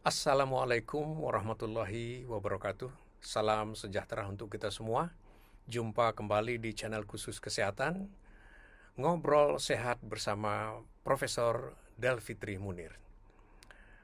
Assalamualaikum warahmatullahi wabarakatuh. Salam sejahtera untuk kita semua. Jumpa kembali di channel khusus kesehatan, Ngobrol Sehat bersama Profesor Delfitri Munir.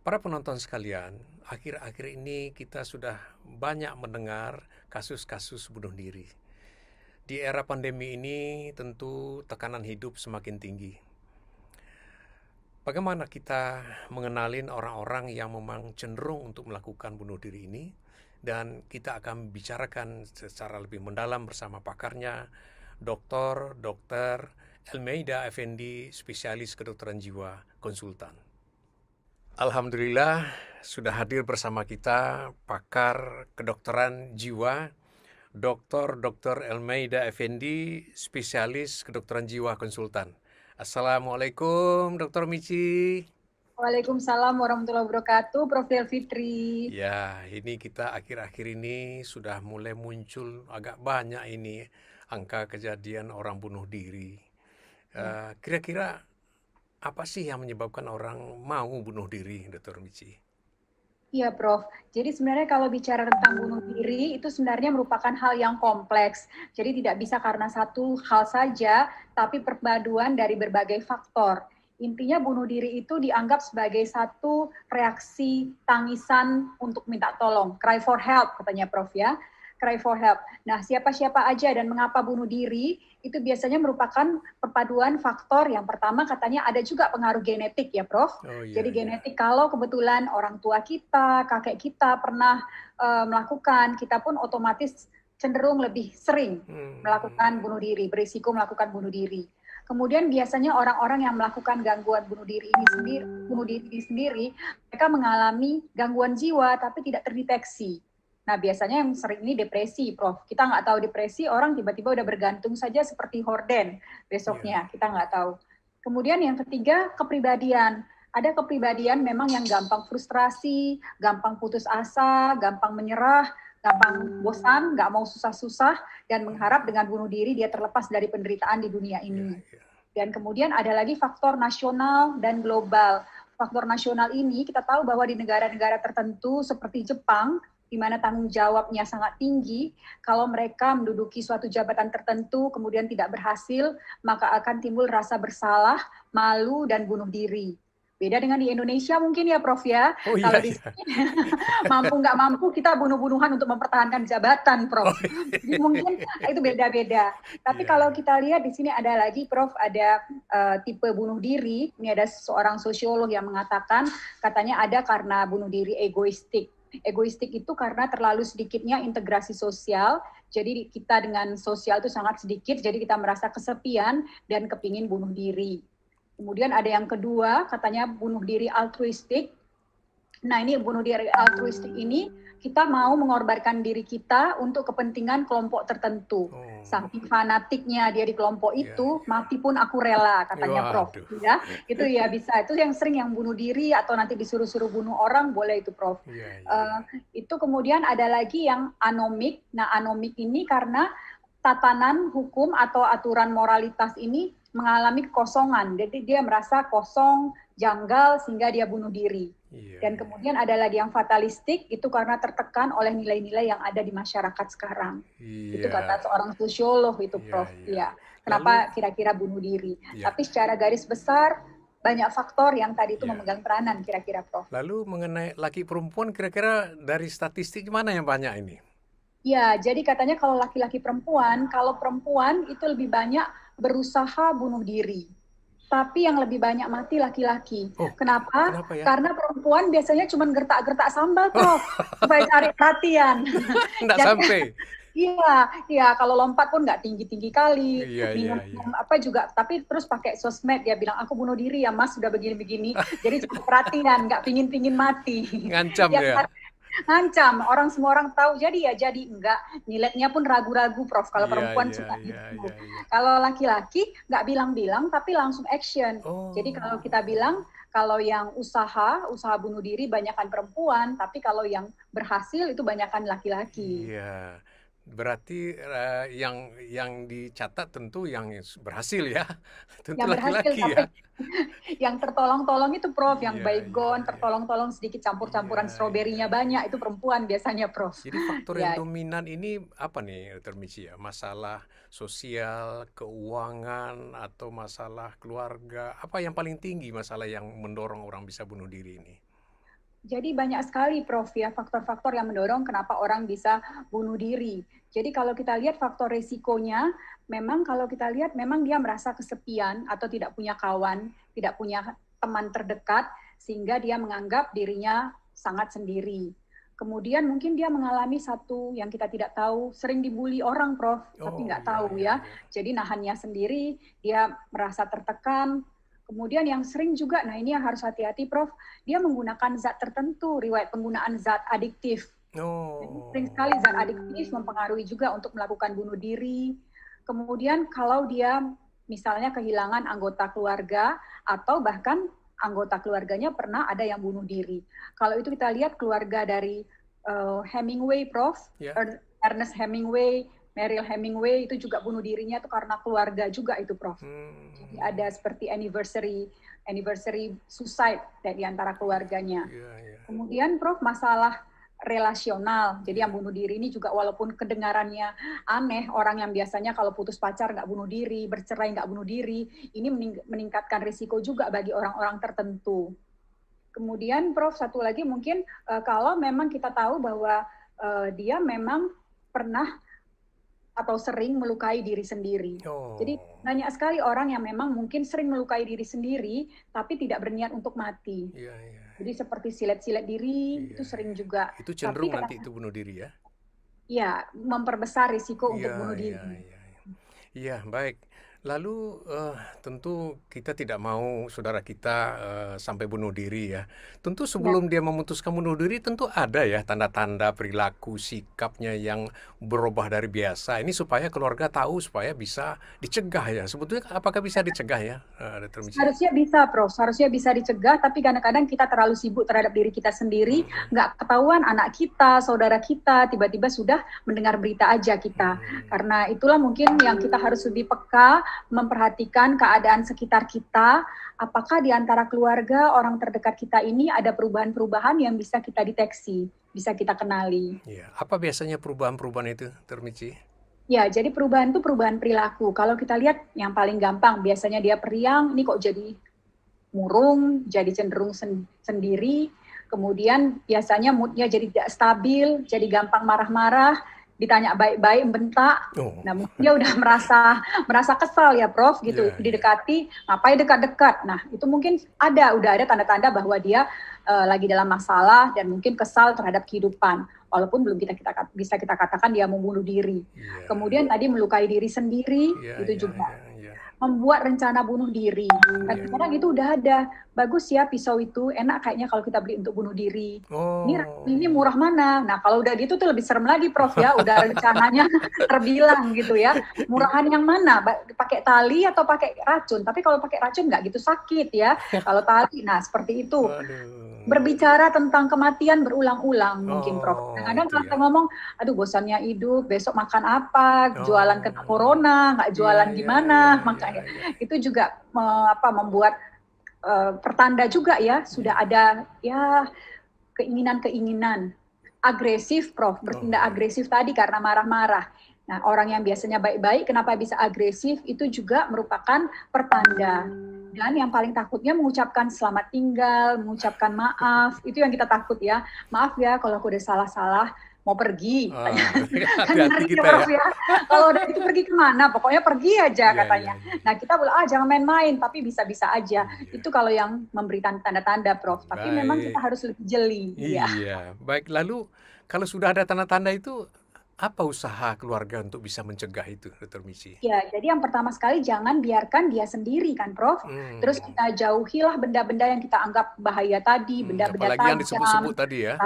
Para penonton sekalian, akhir-akhir ini kita sudah banyak mendengar kasus-kasus bunuh diri. Di era pandemi ini tentu tekanan hidup semakin tinggi. Bagaimana kita mengenalin orang-orang yang memang cenderung untuk melakukan bunuh diri ini? Dan kita akan bicarakan secara lebih mendalam bersama pakarnya, Dr. Elmeida Effendi, spesialis kedokteran jiwa konsultan. Alhamdulillah sudah hadir bersama kita pakar kedokteran jiwa, Dr. Elmeida Effendi, spesialis kedokteran jiwa konsultan. Assalamualaikum, Dr. Michi. Waalaikumsalam warahmatullahi wabarakatuh, Prof. Delfitri. Ya, ini kita akhir-akhir ini sudah mulai muncul agak banyak ini angka kejadian orang bunuh diri. Kira-kira apa sih yang menyebabkan orang mau bunuh diri, Dr. Michi? Iya, Prof. Jadi sebenarnya kalau bicara tentang bunuh diri, itu sebenarnya merupakan hal yang kompleks. Jadi tidak bisa karena satu hal saja, tapi perpaduan dari berbagai faktor. Intinya bunuh diri itu dianggap sebagai satu reaksi tangisan untuk minta tolong. Cry for help, katanya Prof. ya. Cry for help. Nah, siapa-siapa aja dan mengapa bunuh diri, itu biasanya merupakan perpaduan faktor. Yang pertama katanya ada juga pengaruh genetik ya, Prof. Oh iya, Jadi iya. genetik kalau kebetulan orang tua kita, kakek kita pernah melakukan, kita pun otomatis cenderung lebih sering melakukan bunuh diri, berisiko melakukan bunuh diri. Kemudian biasanya orang-orang yang melakukan gangguan bunuh diri ini sendiri, mereka mengalami gangguan jiwa tapi tidak terdeteksi. Nah, biasanya yang sering ini depresi, Prof. Kita nggak tahu depresi, orang tiba-tiba udah bergantung saja seperti horden besoknya, kita nggak tahu. Kemudian yang ketiga, kepribadian. Ada kepribadian memang yang gampang frustrasi, gampang putus asa, gampang menyerah, gampang bosan, nggak mau susah-susah, dan mengharap dengan bunuh diri dia terlepas dari penderitaan di dunia ini. Dan kemudian ada lagi faktor nasional dan global. Faktor nasional ini kita tahu bahwa di negara-negara tertentu seperti Jepang, di mana tanggung jawabnya sangat tinggi, kalau mereka menduduki suatu jabatan tertentu kemudian tidak berhasil, maka akan timbul rasa bersalah, malu, dan bunuh diri. Beda dengan di Indonesia mungkin ya, Prof. ya. Oh iya, Kalau di iya. sini mampu nggak mampu kita bunuh-bunuhan untuk mempertahankan jabatan, Prof. Jadi mungkin itu beda-beda. Tapi kalau kita lihat di sini ada lagi, Prof, ada tipe bunuh diri. Ini ada seorang sosiolog yang mengatakan katanya ada karena bunuh diri egoistik. Egoistik itu karena terlalu sedikitnya integrasi sosial, jadi kita dengan sosial itu sangat sedikit, jadi kita merasa kesepian dan kepingin bunuh diri. Kemudian ada yang kedua, katanya bunuh diri altruistik. Nah, ini bunuh diri altruistik ini kita mau mengorbankan diri kita untuk kepentingan kelompok tertentu. Saking fanatiknya dia di kelompok itu, mati pun aku rela, katanya Prof. Ya, itu ya bisa. Itu yang sering yang bunuh diri atau nanti disuruh-suruh bunuh orang, boleh itu, Prof. Itu kemudian ada lagi yang anomik. Nah, anomik ini karena tatanan hukum atau aturan moralitas ini mengalami kekosongan. Jadi dia merasa kosong, janggal, sehingga dia bunuh diri. Dan kemudian ada lagi yang fatalistik, itu karena tertekan oleh nilai-nilai yang ada di masyarakat sekarang. Itu kata seorang sosiolog itu, Prof. Ya. Kenapa kira-kira bunuh diri? Tapi secara garis besar, banyak faktor yang tadi itu memegang peranan kira-kira, Prof. Lalu mengenai laki perempuan, kira-kira dari statistik mana yang banyak ini? Ya, jadi katanya kalau laki-laki perempuan, kalau perempuan itu lebih banyak berusaha bunuh diri. Tapi yang lebih banyak mati laki-laki. Kenapa? Ya? Karena perempuan biasanya cuma gertak-gertak sambal, Prof. Supaya cari perhatian. Nggak sampai. Iya, kalau lompat pun nggak tinggi-tinggi kali. Minum apa juga, tapi terus pakai sosmed, dia bilang, aku bunuh diri ya mas, sudah begini-begini. Jadi cukup perhatian, nggak pingin-pingin mati. Ngancam ya? Ngancam, semua orang tahu, jadi enggak, nyiletnya pun ragu-ragu, Prof. Kalau perempuan suka gitu. Kalau laki-laki nggak bilang-bilang tapi langsung action. Jadi kalau kita bilang, kalau yang usaha bunuh diri banyakkan perempuan, tapi kalau yang berhasil itu banyakkan laki-laki. Iya. Berarti yang dicatat tentu yang berhasil ya, tentu Yang berhasil, laki-laki tapi ya. yang tertolong-tolong itu Prof, yang Iya, iya, baygon, iya. tertolong-tolong sedikit Iya, campur-campuran iya, stroberinya iya. banyak, itu perempuan biasanya Prof. Jadi faktor yang Ya, dominan ini apa nih, Dr. Michi ya? Masalah sosial, keuangan, atau masalah keluarga? Apa yang paling tinggi masalah yang mendorong orang bisa bunuh diri ini? jadi banyak sekali Prof ya faktor-faktor yang mendorong kenapa orang bisa bunuh diri. Jadi kalau kita lihat faktor resikonya, memang kalau kita lihat memang dia merasa kesepian atau tidak punya kawan, tidak punya teman terdekat, sehingga dia menganggap dirinya sangat sendiri. Kemudian mungkin dia mengalami satu yang kita tidak tahu, sering dibully orang Prof, tapi Oh, nggak iya, tahu iya, ya. iya. Jadi nahannya sendiri, dia merasa tertekan. Kemudian yang sering juga, nah ini yang harus hati-hati Prof, dia menggunakan zat tertentu, riwayat penggunaan zat adiktif. Jadi sering Oh, sekali zat adiktif mempengaruhi juga untuk melakukan bunuh diri. Kemudian kalau dia misalnya kehilangan anggota keluarga atau bahkan anggota keluarganya pernah ada yang bunuh diri. Kalau itu kita lihat keluarga dari Hemingway, Prof, ya. Ernest Hemingway, Mariel Hemingway itu juga bunuh dirinya itu karena keluarga juga itu, Prof. Jadi Hmm, ada seperti anniversary suicide dari antara keluarganya. iya, iya, Kemudian Prof masalah relasional. Jadi iya. yang bunuh diri ini juga walaupun kedengarannya aneh, orang yang biasanya kalau putus pacar nggak bunuh diri, bercerai nggak bunuh diri, ini meningkatkan risiko juga bagi orang-orang tertentu. Kemudian Prof satu lagi mungkin kalau memang kita tahu bahwa dia memang pernah atau sering melukai diri sendiri. Jadi Oh, banyak sekali orang yang memang mungkin sering melukai diri sendiri, tapi tidak berniat untuk mati. iya, iya, Jadi seperti silet-silet diri iya, itu sering iya. juga. Itu Tapi cenderung nanti itu bunuh diri ya? ya memperbesar risiko untuk Iya, bunuh iya, diri. iya. Iya, baik. Lalu tentu kita tidak mau saudara kita sampai bunuh diri ya. Tentu Ya, sebelum dia memutuskan bunuh diri tentu ada ya tanda-tanda perilaku sikapnya yang berubah dari biasa. Ini supaya keluarga tahu supaya bisa dicegah ya. Sebetulnya apakah bisa dicegah ya, Dr. Michi? harusnya bisa, Prof. Harusnya bisa dicegah, tapi kadang-kadang kita terlalu sibuk terhadap diri kita sendiri, Hmm, nggak ketahuan anak kita, saudara kita, tiba-tiba sudah mendengar berita aja kita. hmm, Karena itulah mungkin yang kita harus lebih peka, memperhatikan keadaan sekitar kita, apakah di antara keluarga, orang terdekat kita ini ada perubahan-perubahan yang bisa kita deteksi, bisa kita kenali. ya. Apa biasanya perubahan-perubahan itu, Dr. Michi? Ya, jadi perubahan itu perubahan perilaku. Kalau kita lihat yang paling gampang, biasanya dia periang, ini kok jadi murung, jadi cenderung sendiri, kemudian biasanya moodnya jadi tidak stabil, jadi gampang marah-marah, ditanya baik-baik bentak. Oh, Nah, mungkin dia udah merasa kesal ya, Prof, gitu. ya, ya. Didekati, ngapain dekat-dekat. Nah, itu mungkin udah ada tanda-tanda bahwa dia lagi dalam masalah dan mungkin kesal terhadap kehidupan. Walaupun belum bisa kita katakan dia mau bunuh diri. Iya, Kemudian tadi melukai diri sendiri, iya, itu iya, juga iya, iya. membuat rencana bunuh diri. Iya. Kadang-kadang itu udah ada. Bagus ya pisau itu, enak kayaknya kalau kita beli untuk bunuh diri. Ini Oh. murah mana? Nah, kalau udah gitu tuh lebih serem lagi, Prof ya. Udah rencananya terbilang gitu ya. Murahan yang mana? Pakai tali atau pakai racun? Tapi kalau pakai racun nggak gitu sakit ya. Kalau tali, nah seperti itu. Waduh. Berbicara tentang kematian berulang-ulang mungkin, Prof. Oh, Kadang-kadang itu kalau ya. kita ngomong, aduh bosannya hidup, besok makan apa, jualan kena Oh. corona, nggak Iya, jualan iya, iya, gimana, iya, makanya iya. itu juga membuat pertanda juga ya, sudah Iya. ada ya keinginan-keinginan agresif, Prof, bertindak Oh. agresif tadi karena marah-marah. Nah, orang yang biasanya baik-baik, kenapa bisa agresif, itu juga merupakan pertanda. Dan yang paling takutnya mengucapkan selamat tinggal, mengucapkan maaf, itu yang kita takut ya. Maaf ya kalau aku udah salah-salah, mau pergi. Ah, Kan hati-hati ngeri kita ya. Prof ya. Kalau udah itu pergi kemana, pokoknya pergi aja Iya, katanya. iya, iya. Nah, kita bilang, jangan main-main, tapi bisa-bisa aja. Iya. Itu kalau yang memberi tanda-tanda, Prof. Tapi memang kita Baik. harus lebih jeli. Ya. Iya. Baik, lalu kalau sudah ada tanda-tanda itu, apa usaha keluarga untuk bisa mencegah itu, Dr. Michi? Ya, jadi yang pertama sekali jangan biarkan dia sendiri kan, Prof. Terus Hmm. kita jauhilah benda-benda yang kita anggap bahaya tadi, benda-benda Apalagi yang tajam. disebut-sebut tadi ya.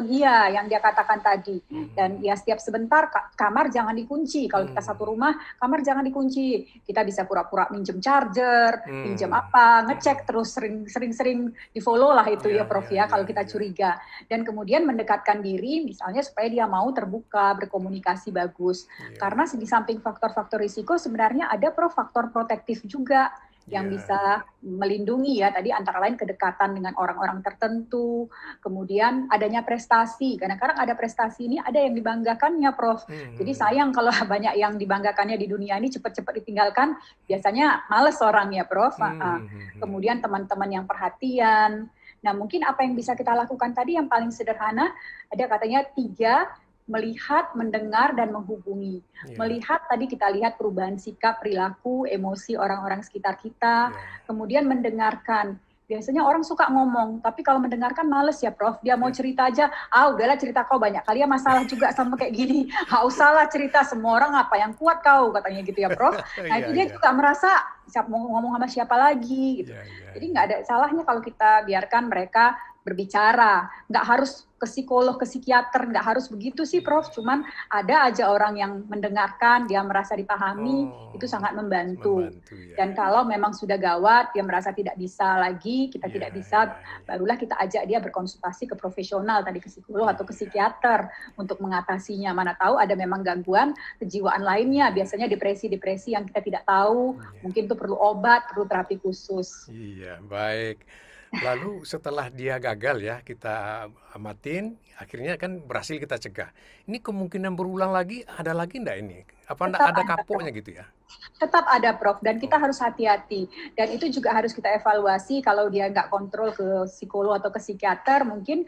Iya, yang dia katakan tadi. Dan Mhm. ya setiap sebentar kamar jangan dikunci. Kalau kita satu Mhm. rumah, kamar jangan dikunci. Kita bisa pura-pura minjem charger, pinjam Mhm. apa, ngecek Mhm. terus sering-sering di-follow lah itu Iya ya Prof iya ya iya kalau kita iya. curiga. Dan kemudian mendekatkan diri misalnya supaya dia mau terbuka, berkomunikasi bagus. Iya. Karena di samping faktor-faktor risiko sebenarnya ada Prof faktor protektif juga yang Iya. bisa melindungi ya tadi antara lain kedekatan dengan orang-orang tertentu, kemudian adanya prestasi. Kadang-kadang ada prestasi ini ada yang dibanggakannya, Prof. Jadi Mhm. sayang kalau banyak yang dibanggakannya di dunia ini cepat-cepat ditinggalkan, biasanya males orang ya, Prof. Mhm. Kemudian teman-teman yang perhatian. Nah, mungkin apa yang bisa kita lakukan tadi yang paling sederhana, ada katanya 3, melihat, mendengar, dan menghubungi. Iya. Melihat tadi kita lihat perubahan sikap, perilaku, emosi orang-orang sekitar kita, Iya. kemudian mendengarkan. Biasanya orang suka ngomong, tapi kalau mendengarkan males ya Prof. Dia mau Iya. cerita aja, udahlah cerita kau banyak kali ya masalah juga sama kayak gini. Usahlah cerita, semua orang apa yang kuat kau, katanya gitu ya Prof. Nah Iya itu dia iya. juga merasa, siap mau ngomong sama siapa lagi gitu. Iya iya Jadi iya. nggak ada salahnya kalau kita biarkan mereka berbicara. Nggak harus ke psikolog, ke psikiater, nggak harus begitu sih Prof. Iya. Cuman ada aja orang yang mendengarkan, dia merasa dipahami, itu Oh, sangat membantu. membantu ya. Dan kalau memang sudah gawat, dia merasa tidak bisa lagi, kita Iya tidak bisa, iya iya. barulah kita ajak dia berkonsultasi ke profesional, tadi ke psikolog atau ke Iya. psikiater untuk mengatasinya. Mana tahu ada memang gangguan kejiwaan lainnya, biasanya depresi-depresi yang kita tidak tahu, Iya. mungkin itu perlu obat, perlu terapi khusus. Iya, baik. Lalu setelah dia gagal ya, kita amatin, akhirnya kan berhasil kita cegah. Ini kemungkinan berulang lagi, ada lagi enggak ini? Apa enggak Tetap ada ada, kapoknya gitu ya? tetap ada Prof, dan kita Oh, harus hati-hati. Dan itu juga harus kita evaluasi kalau dia nggak kontrol ke psikolog atau ke psikiater, mungkin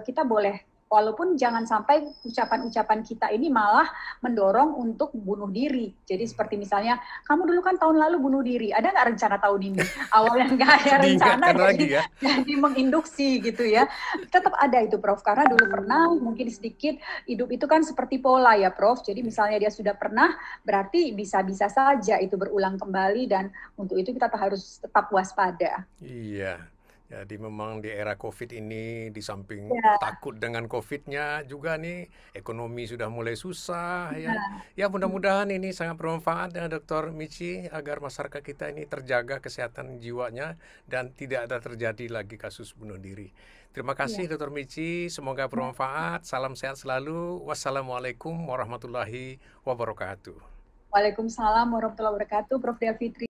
kita boleh, walaupun jangan sampai ucapan-ucapan kita ini malah mendorong untuk bunuh diri. Jadi seperti misalnya, kamu dulu kan tahun lalu bunuh diri, ada nggak rencana tahun ini? Awalnya nggak ada rencana, diingatkan jadi, lagi ya? jadi menginduksi gitu ya. Tetap ada itu Prof, karena dulu pernah, mungkin sedikit, hidup itu kan seperti pola ya Prof. Jadi misalnya dia sudah pernah, berarti bisa-bisa saja itu berulang kembali dan untuk itu kita harus tetap waspada. Iya, jadi memang di era COVID ini, di samping Ya, takut dengan COVID-nya juga nih, ekonomi sudah mulai susah ya. ya. Ya mudah-mudahan ini sangat bermanfaat ya Dr. Michi, agar masyarakat kita ini terjaga kesehatan jiwanya dan tidak ada terjadi lagi kasus bunuh diri. Terima kasih Ya. Dr. Michi, semoga bermanfaat. Salam sehat selalu. Wassalamualaikum warahmatullahi wabarakatuh. Waalaikumsalam warahmatullahi wabarakatuh, Prof. Delfitri.